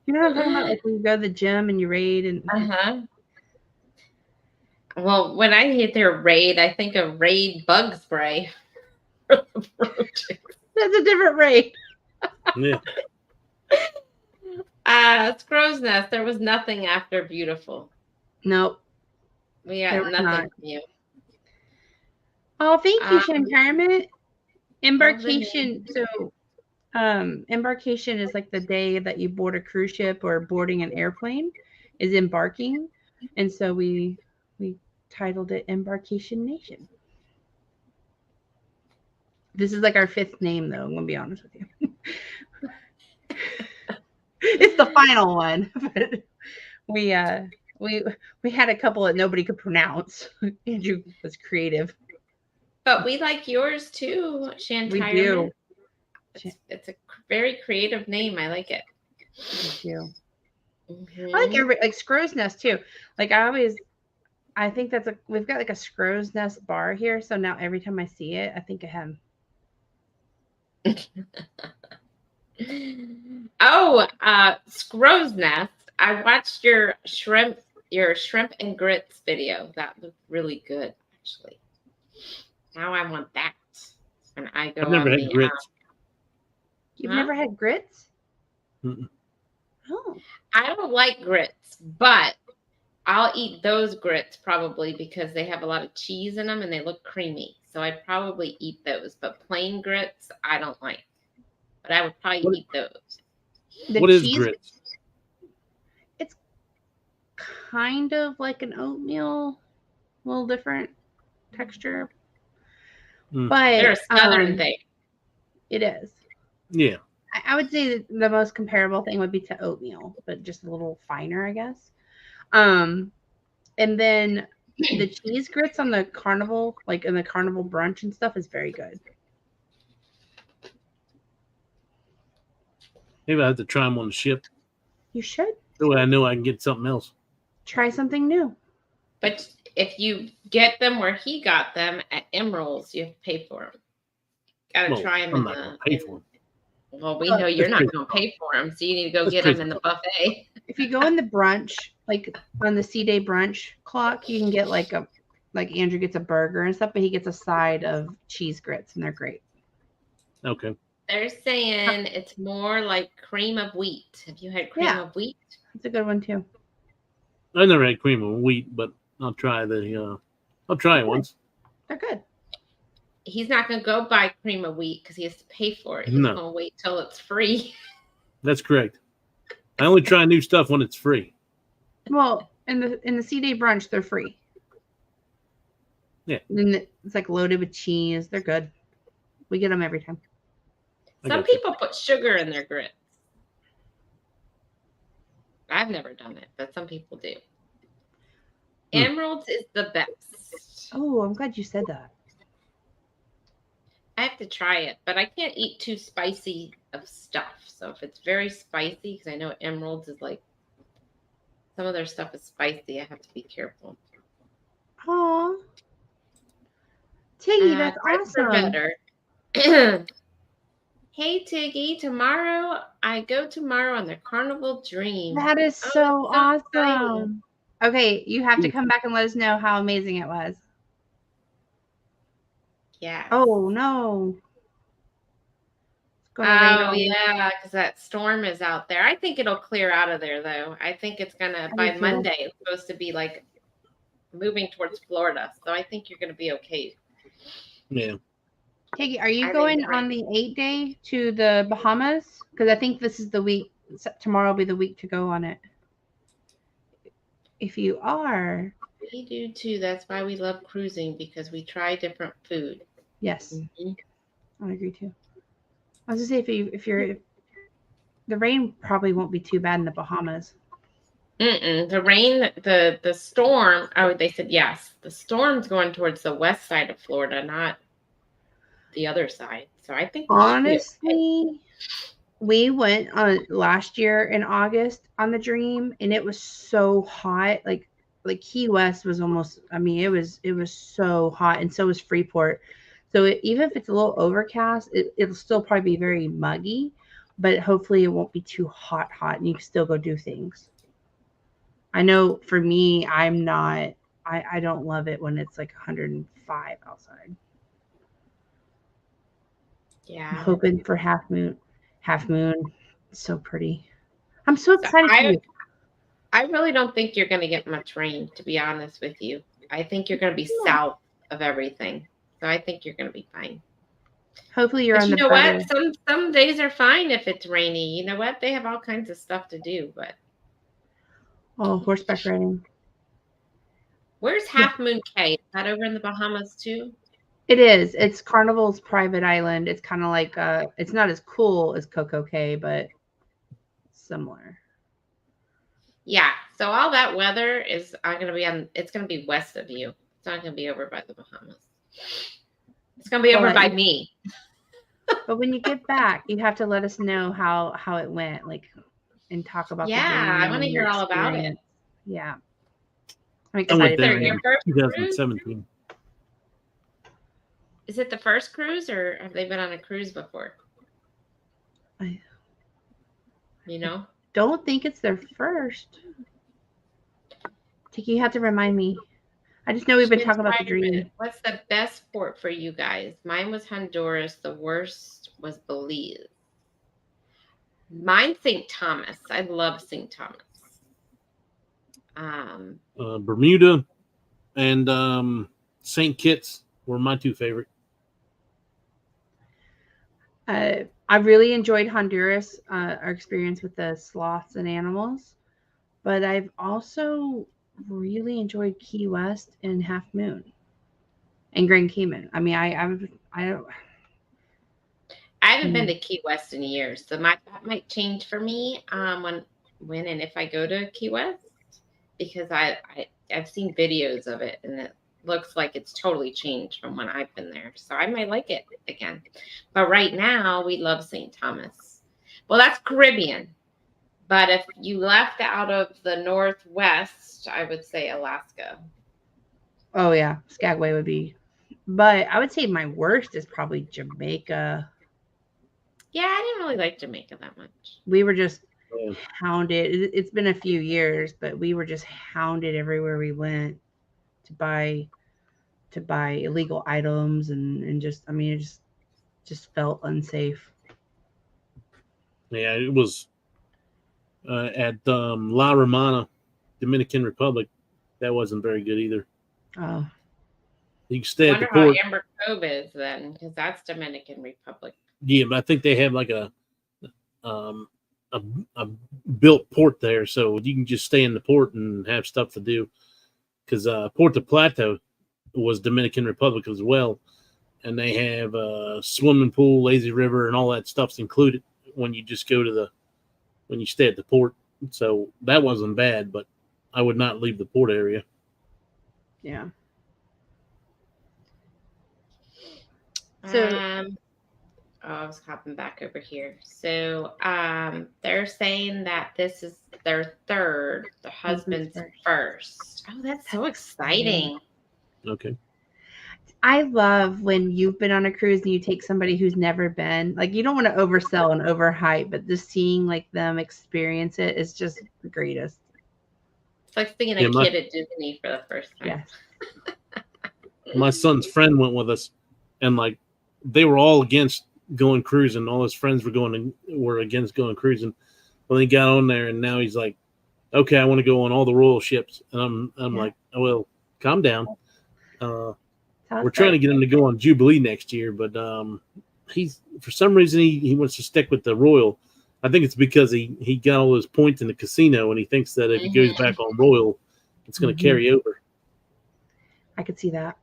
You know what I'm talking about? Like when you go to the gym and you raid and Well, when I hit their raid, I think of Raid bug spray. That's a different raid. Yeah. Scrow's Nest, there was nothing after beautiful. Nope. We There got was nothing not. from you. Oh, thank you, Shantirement. Embarkation. So embarkation is like the day that you board a cruise ship or boarding an airplane is embarking. And so we titled it Embarkation Nation. This is like our 5th name though, I'm gonna be honest with you. It's the final one. But we had a couple that nobody could pronounce. Andrew was creative. But we like yours too, Shantirement. We do. It's a very creative name. I like it. We do. Mhm. I like like Scrow's Nest too. Like I think we've got like a Scrow's Nest bar here. So now every time I see it, I think of him. Oh, Scrow's Nest. I watched your shrimp and grits video. That looked really good, actually. Now I want that. when I go I've never on had the grits. You've Huh? never had grits? Mm-mm. Oh, I don't like grits, but I'll eat those grits probably because they have a lot of cheese in them and they look creamy. So I'd probably eat those. But plain grits, I don't like. But I would probably What- eat those. the What is cheese grits? it's kind of like an oatmeal, a little different texture, Mm. They're a but southern thing. it is. Yeah. I would say that the most comparable thing would be to oatmeal, but just a little finer, I guess. And then the cheese grits on the carnival, like in the carnival brunch and stuff, is very good. Maybe I have to try them on the ship. You should That way I know I can get something else. try something new. But if you get them where he got them at Emerald's, you have to pay for them. Got to Well, try them I'm in not the. going to pay for them. Well, we know you're Let's not pay going to pay for them, so you need to go Let's get pay them in for the buffet. If you go in the brunch, like on the C-Day brunch clock, you can get like Andrew gets a burger and stuff, but he gets a side of cheese grits, and they're great. Okay. They're saying it's more like cream of wheat. Have you had cream Yeah. of wheat? It's a good one too. I never had cream of wheat, but I'll try the. I'll try it once. They're good. He's not going to go buy cream of wheat because he has to pay for it. He's No. going to wait till it's free. That's correct. I only try new stuff when it's free. Well, in the C-Day brunch, they're free. Yeah. And it's like loaded with cheese. They're good. We get them every time. I Some got you. people put sugar in their grits. I've never done it, but some people do. Emerald's is the best. Oh, I'm glad you said that. I have to try it, but I can't eat too spicy of stuff. So if it's very spicy, because I know Emerald's is like some of their stuff is spicy, I have to be careful. Aw. Tiggy, that's Grits are awesome. better. Hey Tiggy, I go tomorrow on the Carnival Dream. That is Oh, so that's so awesome. Okay, you have to come back and let us know how amazing it was. Yeah. Oh no. It's gonna rain Oh on me. yeah, because that storm is out there. I think it'll clear out of there though. I think it's gonna do by too. Monday. It's supposed to be like moving towards Florida, so I think you're gonna be okay. Yeah. Tiggy, are you I going think on the 8-day to the Bahamas? Because I think this is the week. Tomorrow will be the week to go on it. If you are, We do too. That's why we love cruising because we try different food. yes, Mhm. I agree too. I was gonna say if you're the rain probably won't be too bad in the Bahamas. The rain, the storm. Oh, they said yes. The storm's going towards the west side of Florida, not the other side. So I think we should be okay. Honestly, we went on last year in August on the Dream, and it was so hot. Like Key West was almost. I mean, it was so hot, and so was Freeport. So even if it's a little overcast, it'll still probably be very muggy, but hopefully it won't be too hot, and you can still go do things. I know for me, I'm not. I don't love it when it's like 105 outside. I'm Yeah. hoping for half moon. Half moon. It's so pretty. I'm so excited for you. I really don't think you're going to get much rain, to be honest with you. I think you're going to be south of everything. So I think you're going to be fine. Hopefully you're But on you the know better. what? Some days are fine if it's rainy. You know what? They have all kinds of stuff to do. But Oh, horseback riding. where's Half Moon Cay? Is that over in the Bahamas too? It is. It's Carnival's private island. It's kind of like it's not as cool as Coco Cay, but similar. Yeah. So all that weather is going to be on. It's going to be west of you. It's not going to be over by the Bahamas. It's going to be over Well, by me. But when you get back, you have to let us know how it went, like, and talk about the Yeah, I Dream want to and hear your all about it. experience. Yeah. I'm I excited went for there you. in Your first cruise? 2017. Is it the first cruise, or have they been on a cruise before? I You know? don't think it's their first. Tiki, you have to remind me. I just know we've been She talking about the inspired me. dream. What's the best port for you guys? Mine was Honduras. The worst was Belize. Mine, St. Thomas. I love St. Thomas. Bermuda and St. Kitts were my two favorite. I really enjoyed Honduras, our experience with the sloths and animals, but I've also really enjoyed Key West and Half Moon and Grand Cayman. I mean, I haven't been to Key West in years, so that might change for me when and if I go to Key West, because I've seen videos of it and it looks like it's totally changed from when I've been there. So I might like it again. But right now we love St. Thomas. Well, that's Caribbean. But if you left out of the Northwest, I would say Alaska. Oh yeah, Skagway would be. But I would say my worst is probably Jamaica. Yeah, I didn't really like Jamaica that much. We were just hounded. It's been a few years, but we were just hounded everywhere we went to buy illegal items and just, I mean, it just felt unsafe. Yeah, it was at La Romana, Dominican Republic. That wasn't very good either. Oh, you can stay I at the wonder port. how Amber Cove is then, because that's Dominican Republic. Yeah, but I think they have like a built port there, so you can just stay in the port and have stuff to do. Because Puerto Plata was Dominican Republic as well, and they have a swimming pool, lazy river, and all that stuff's included when you just go to when you stay at the port. So that wasn't bad, but I would not leave the port area. Yeah. So I was hopping back over here. So they're saying that this is their third, the husband's first. Oh, that's so exciting. Okay. I love when you've been on a cruise and you take somebody who's never been. Like, you don't want to oversell and overhype, but just seeing like them experience it is just the greatest. It's like seeing a kid at Disney for the first time. Yes. My son's friend went with us, and like they were all against going cruising. All his friends were against going cruising. Well, he got on there, and now he's like, "Okay, I want to go on all the royal ships." And I'm like, "Oh well, calm down." We're trying to get him to go on Jubilee next year, but he's for some reason he wants to stick with the Royal. I think it's because he got all his points in the casino, and he thinks that if he goes back on Royal, it's going to carry over. I could see that.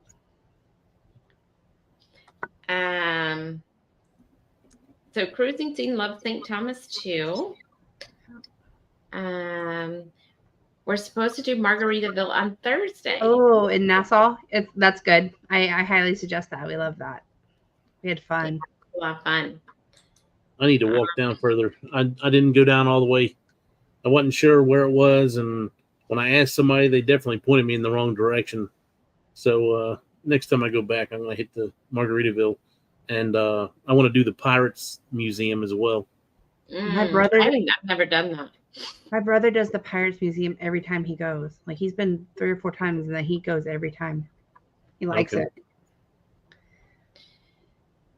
So cruising scene loves St. Thomas too. We're supposed to do Margaritaville on Thursday. Oh, in Nassau? That's good. I highly suggest that. We love that. We had fun. A lot of fun. I need to walk down further. I didn't go down all the way. I wasn't sure where it was, and when I asked somebody, they definitely pointed me in the wrong direction. So next time I go back, I'm going to hit the Margaritaville, and I want to do the Pirates Museum as well. My brother, I've never done that. My brother does the Pirates Museum every time he goes. Like, he's been 3 or 4 times, and then he goes every time. He likes it.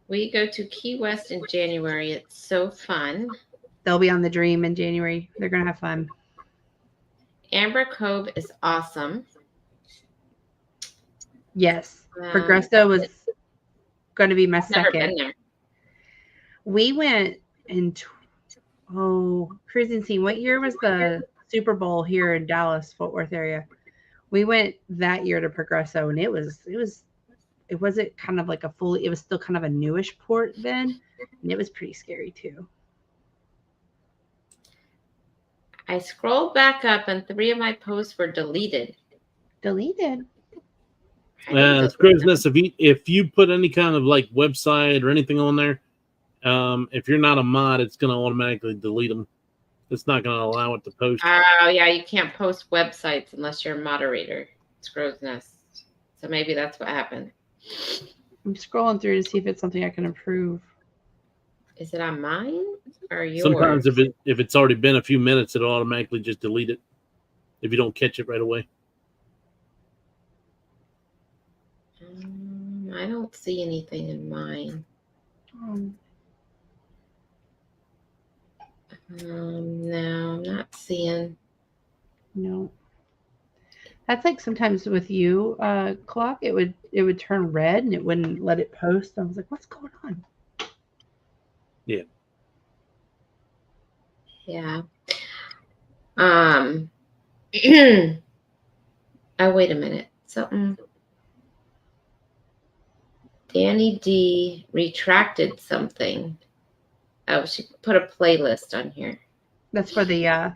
We go to Key West in January. It's so fun. They'll be on the Dream in January. They're going to have fun. Amber Cove is awesome. Yes. Progresso was going to be my second. Never been there. We went in cruising scene. What year was the Super Bowl here in Dallas, Fort Worth area? We went that year to Progresso, and it wasn't kind of like it was still kind of a newish port then, and it was pretty scary too. I scrolled back up, and 3 of my posts were deleted. Deleted? Cruise Nest, if you put any kind of like website or anything on there, if you're not a mod, it's going to automatically delete them. It's not going to allow it to post. Oh, yeah. You can't post websites unless you're a moderator. It's Crow's Nest. So maybe that's what happened. I'm scrolling through to see if it's something I can improve. Is it on mine or yours? Sometimes if it's already been a few minutes, it'll automatically just delete it if you don't catch it right away. I don't see anything in mine. No, I'm not seeing. No. That's like sometimes with you, Clock, it would turn red and it wouldn't let it post. I was like, what's going on? Yeah. Yeah. Oh, wait a minute. Something. Danny D retracted something. Oh, she put a playlist on here. That's for the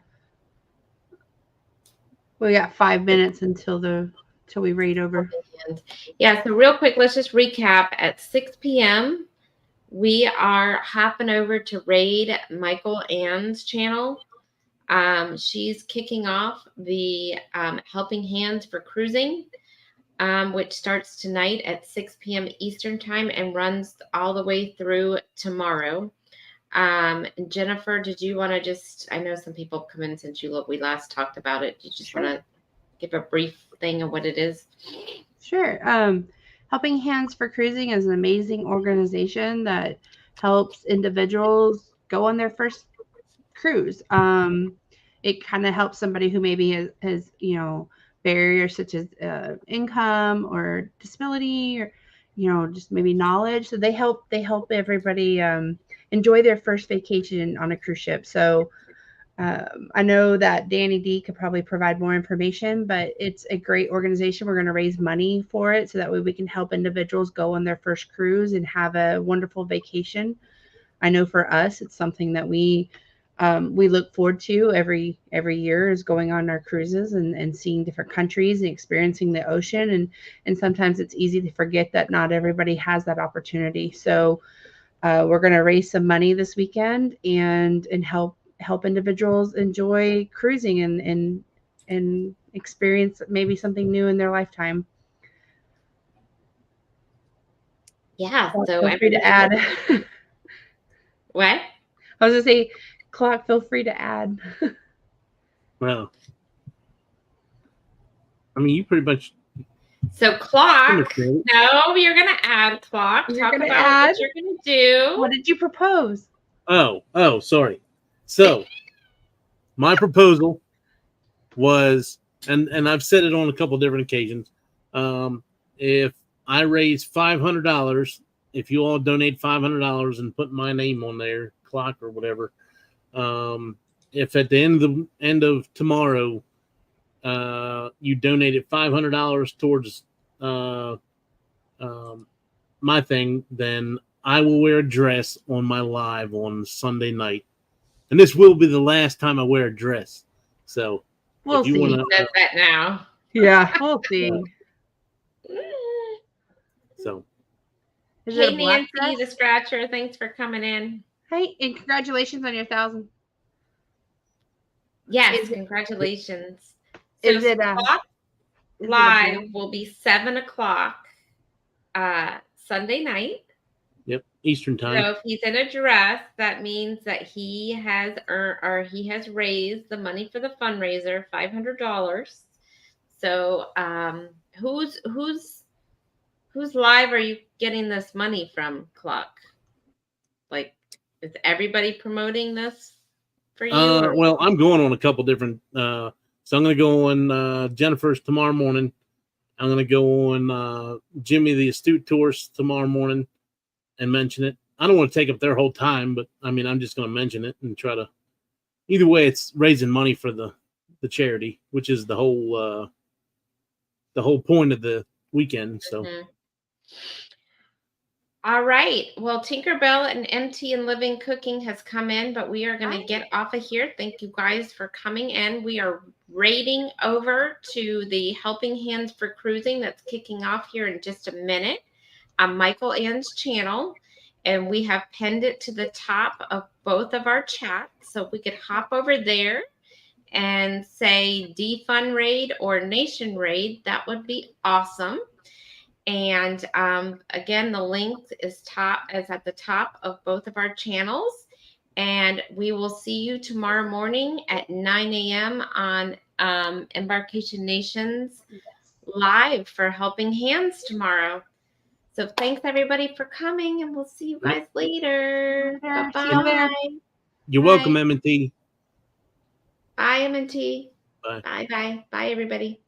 we got 5 minutes until we raid over. Yeah, so real quick, let's just recap. At 6 p.m., we are hopping over to raid Michael Ann's channel. She's kicking off the Helping Hands for Cruising, which starts tonight at 6 p.m. Eastern time and runs all the way through tomorrow. Jennifer, did you want to just, I know some people come in since we last talked about it. Do you just want to give a brief thing of what it is? Sure. Helping Hands for Cruising is an amazing organization that helps individuals go on their first cruise. It kind of helps somebody who maybe has barriers such as income or disability or just maybe knowledge. So they help everybody enjoy their first vacation on a cruise ship. So I know that Danny D could probably provide more information, but it's a great organization. We're going to raise money for it so that way we can help individuals go on their first cruise and have a wonderful vacation. I know for us, it's something that we look forward to every year, is going on our cruises and seeing different countries and experiencing the ocean. And sometimes it's easy to forget that not everybody has that opportunity. So we're going to raise some money this weekend and help individuals enjoy cruising and experience maybe something new in their lifetime. Yeah. So So feel free to add. What? I was going to say, Clock, feel free to add. Well, I mean, you pretty much. So Clock, no, you're going to add, Clock. You're Talk gonna about add? what you're going to do. What did you propose? Oh, sorry. So my proposal was, and I've said it on a couple different occasions, if I raise $500, if you all donate $500 and put my name on there, Clock or whatever, if at the end of tomorrow, you donated $500 towards my thing, then I will wear a dress on my live on Sunday night, and this will be the last time I wear a dress. So we'll if you see. want to, Does that now? Yeah, we'll see. So, hey, Nancy, the Scratcher, thanks for coming in. Hey, and congratulations on your 1,000. Yes, congratulations. So is it live will be 7 o'clock Sunday night. Yep, Eastern time. So if he's in a dress, that means that he has earned, or he has raised the money for the fundraiser, $500. So who's live are you getting this money from, Clock? Like, is everybody promoting this for you? Well, I'm going on a couple different. So I'm going to go on Jennifer's tomorrow morning. I'm going to go on Jimmy the Astute Tourist tomorrow morning and mention it. I don't want to take up their whole time, but I mean, I'm just going to mention it and try to. Either way, it's raising money for the charity, which is the whole point of the weekend. So. Mm-hmm. All right. Well, Tinkerbell and MT and Living Cooking has come in, but we are going to get off of here. Thank you guys for coming in. We are raiding over to the Helping Hands for Cruising that's kicking off here in just a minute on Michael Ann's channel. And we have pinned it to the top of both of our chats. So if we could hop over there and say Defund Raid or Nation Raid, that would be awesome. And again, the link is at the top of both of our channels. And we will see you tomorrow morning at 9 a.m. on Embarkation Nations live for Helping Hands tomorrow. So thanks everybody for coming, and we'll see you guys later. Later. Bye See you there. bye. You're Bye. welcome, M&T. Bye, M&T. Bye. Bye bye. Bye everybody.